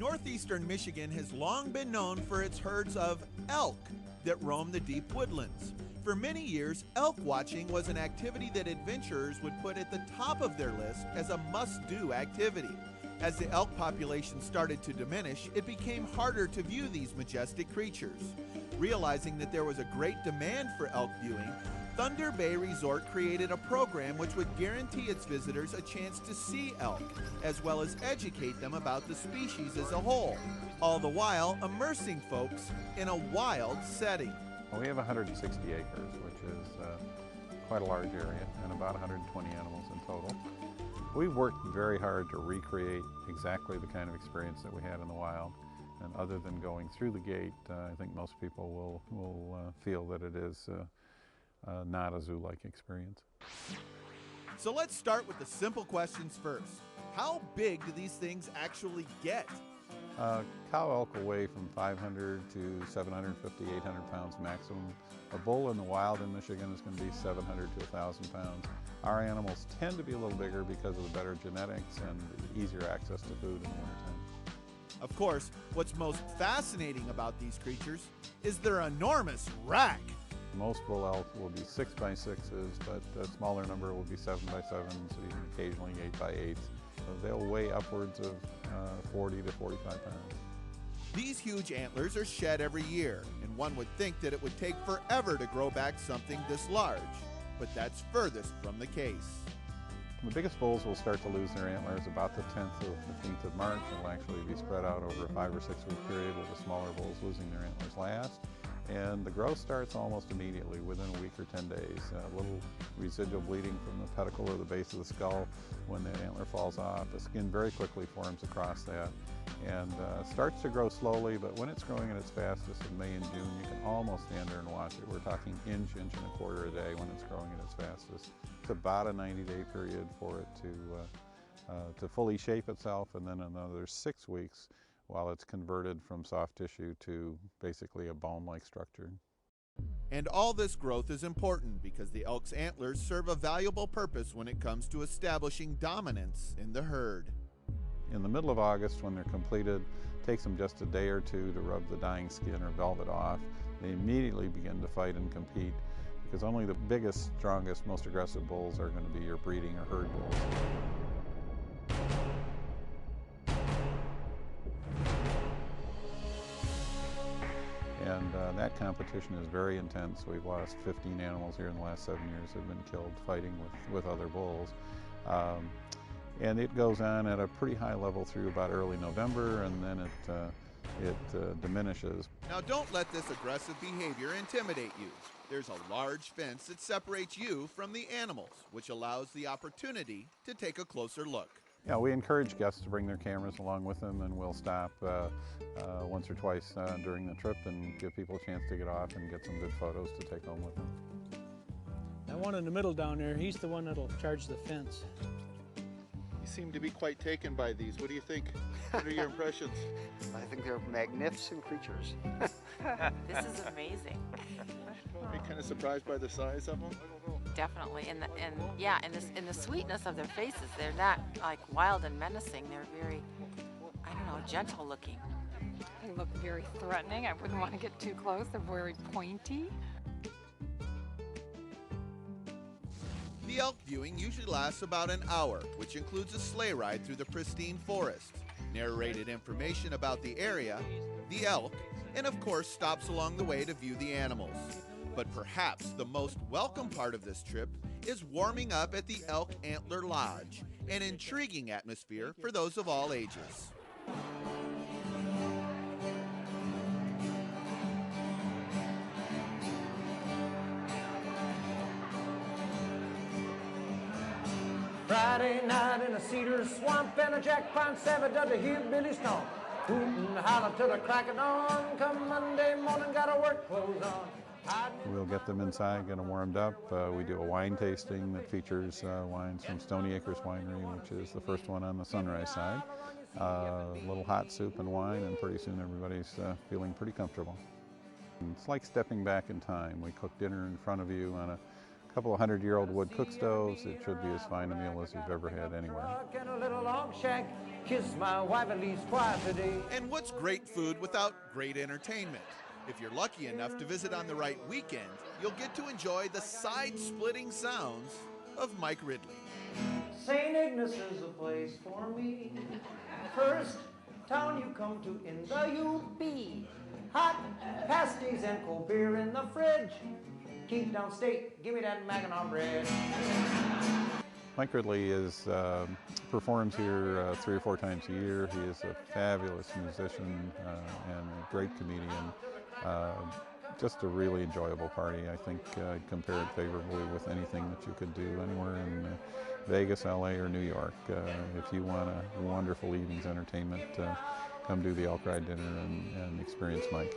Northeastern Michigan has long been known for its herds of elk that roam the deep woodlands. For many years, elk watching was an activity that adventurers would put at the top of their list as a must-do activity. As the elk population started to diminish, it became harder to view these majestic creatures. Realizing that there was a great demand for elk viewing, Thunder Bay Resort created a program which would guarantee its visitors a chance to see elk, as well as educate them about the species as a whole, all the while immersing folks in a wild setting. We have 160 acres, which is quite a large area, and about 120 animals in total. We've worked very hard to recreate exactly the kind of experience that we had in the wild. And other than going through the gate, I think most people will feel that it is not a zoo-like experience. So let's start with the simple questions first. How big do these things actually get? Cow elk will weigh from 500 to 750, 800 pounds maximum. A bull in the wild in Michigan is going to be 700 to 1,000 pounds. Our animals tend to be a little bigger because of the better genetics and easier access to food in the wintertime. Of course, what's most fascinating about these creatures is their enormous rack. Most bull elk will be 6x6s, but a smaller number will be 7x7s, even occasionally 8x8s. They'll weigh upwards of 40 to 45 pounds. These huge antlers are shed every year, and one would think that it would take forever to grow back something this large. But that's furthest from the case. The biggest bulls will start to lose their antlers about the 10th or 15th of March. It'll actually be spread out over a 5 or 6 week period, with the smaller bulls losing their antlers last. And the growth starts almost immediately, within a week or 10 days. A little residual bleeding from the pedicle or the base of the skull when that antler falls off. The skin very quickly forms across that and starts to grow slowly, but when it's growing at its fastest in May and June, you can almost stand there and watch it. We're talking inch and a quarter a day when it's growing at its fastest. It's about a 90-day period for it to fully shape itself, and then another 6 weeks while it's converted from soft tissue to basically a bone-like structure. And all this growth is important because the elk's antlers serve a valuable purpose when it comes to establishing dominance in the herd. In the middle of August, when they're completed, it takes them just a day or two to rub the dying skin or velvet off. They immediately begin to fight and compete, because only the biggest, strongest, most aggressive bulls are going to be your breeding or herd bulls. And that competition is very intense. We've lost 15 animals here in the last 7 years that have been killed fighting with other bulls. And it goes on at a pretty high level through about early November, and then it diminishes. Now don't let this aggressive behavior intimidate you. There's a large fence that separates you from the animals, which allows the opportunity to take a closer look. Yeah, we encourage guests to bring their cameras along with them, and we'll stop once or twice during the trip and give people a chance to get off and get some good photos to take home with them. That one in the middle down there, he's the one that'll charge the fence. You seem to be quite taken by these. What do you think? What are your impressions? I think they're magnificent creatures. This is amazing. Are you kind of surprised by the size of them? Definitely, and the sweetness of their faces. They're not like wild and menacing. They're very, I don't know, gentle looking. They look very threatening. I wouldn't want to get too close. They're very pointy. The elk viewing usually lasts about an hour, which includes a sleigh ride through the pristine forest, narrated information about the area, the elk, and of course stops along the way to view the animals. But perhaps the most welcome part of this trip is warming up at the Elk Antler Lodge, an intriguing atmosphere for those of all ages. Friday night in a cedar swamp and a jack pine savage does a hillbilly stomp. Hoot and holler till the crack of dawn. Come Monday morning, got our work clothes on. We'll get them inside, get them warmed up. We do a wine tasting that features wines from Stony Acres Winery, which is the first one on the Sunrise side. A little hot soup and wine, and pretty soon everybody's feeling pretty comfortable. It's like stepping back in time. We cook dinner in front of you on a couple of 100-year-old wood cook stoves. It should be as fine a meal as you've ever had anywhere. In a little log shack, kiss my wife at least twice a day. And what's great food without great entertainment? If you're lucky enough to visit on the right weekend, you'll get to enjoy the side-splitting sounds of Mike Ridley. St. Ignace is a place for me. First town you come to in the UP. Hot pasties and cold beer in the fridge. Keep downstate, give me that Mackinac bread. Mike Ridley performs here 3 or 4 times a year. He is a fabulous musician and a great comedian. Just a really enjoyable party. I think I'd compare it favorably with anything that you could do anywhere in Vegas, LA, or New York. If you want a wonderful evening's entertainment, come do the Elk Ride dinner and experience Mike.